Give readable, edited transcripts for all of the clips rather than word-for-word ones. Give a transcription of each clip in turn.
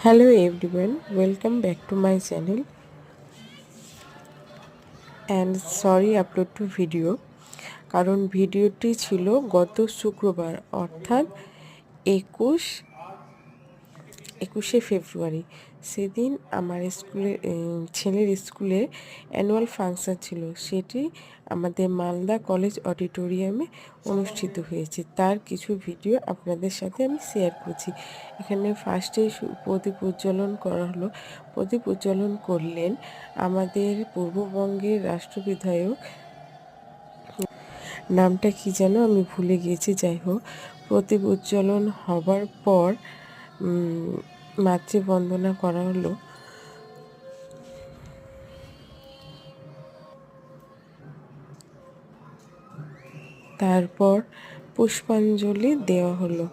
Hello everyone, welcome back to my channel and sorry upload to video কারণ ভিডিওটি ছিল গত শুক্রবার অর্থাৎ 21শে ফেব্রুয়ারি। সেদিন আমার ছেলের স্কুলের অ্যানুয়াল ফাংশন ছিল, সেটি আমাদের মালদা কলেজ অডিটোরিয়ামে অনুষ্ঠিত হয়েছে। তার কিছু ভিডিও আপনাদের সাথে আমি শেয়ার করছি। এখানে ফার্স্টে প্রদীপ উজ্জ্বলন করা হলো। প্রদীপ উজ্জ্বলন করলেন আমাদের পূর্ববঙ্গের রাষ্ট্রবিধায়ক, নামটা কি যেন আমি ভুলে গিয়েছি। যাই হোক, প্রদীপ উজ্জ্বলন হবার পর মাতৃবন্দনা করা হলো। তারপর পুষ্পাঞ্জলি দেওয়া হলো।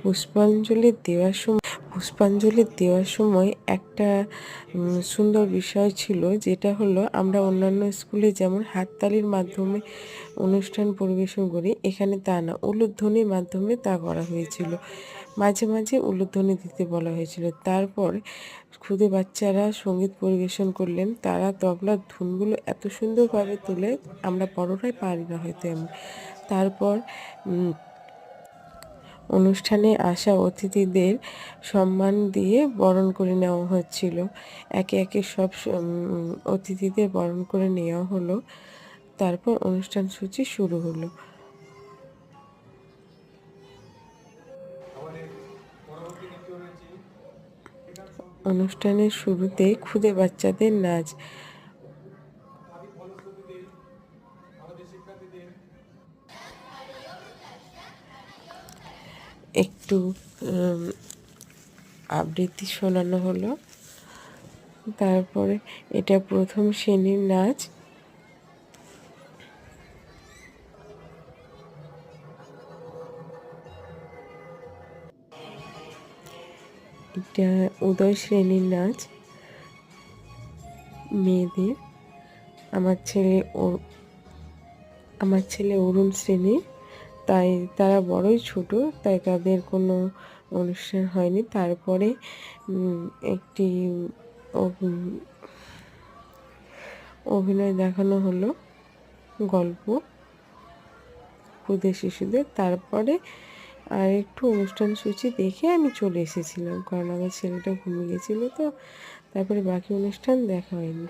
পুষ্পাঞ্জলি দেওয়ার সময় একটা সুন্দর বিষয় ছিল, যেটা হলো আমরা অন্যান্য স্কুলে যেমন হাততালির মাধ্যমে অনুষ্ঠান পরিবেশন করি, এখানে তা না, উলুধ্বনির মাধ্যমে তা করা হয়েছিল। মাঝে মাঝে উলুধ্বনি দিতে বলা হয়েছিল। তারপর খুদে বাচ্চারা সঙ্গীত পরিবেশন করলেন। তারা তবলার ধুনগুলো এত সুন্দরভাবে তুলে, আমরা বড়রাই পারি না হয়তো এমন। তারপর অনুষ্ঠানে আসা অতিথিদের সম্মান দিয়ে বরণ করে নেওয়া হচ্ছিল। একে একে সব অতিথিদের বরণ করে নেওয়া হলো। তারপর অনুষ্ঠান সূচি শুরু হলো। অনুষ্ঠানের শুরুতে খুদে বাচ্চাদের নাচ। একটু আবৃত্তি শোনানো হলো। তারপরে এটা প্রথম শ্রেণীর নাচ। এটা উদয় শ্রেণীর নাচ মেয়েদের। আমার ছেলে অরুণ শ্রেণীর, তাই তারা বড়ই ছোট, তাই তাদের কোনো অনুষ্ঠান হয়নি। তারপরে একটি অভিনয় দেখানো হলো, গল্প ক্ষুদে শিশুদের। তারপরে আর একটু অনুষ্ঠান সূচি দেখে আমি চলে এসেছিলাম, কারণ আমার ছেলেটা ঘুমিয়ে গেছিলো, তো তারপরে বাকি অনুষ্ঠান দেখা হয়নি।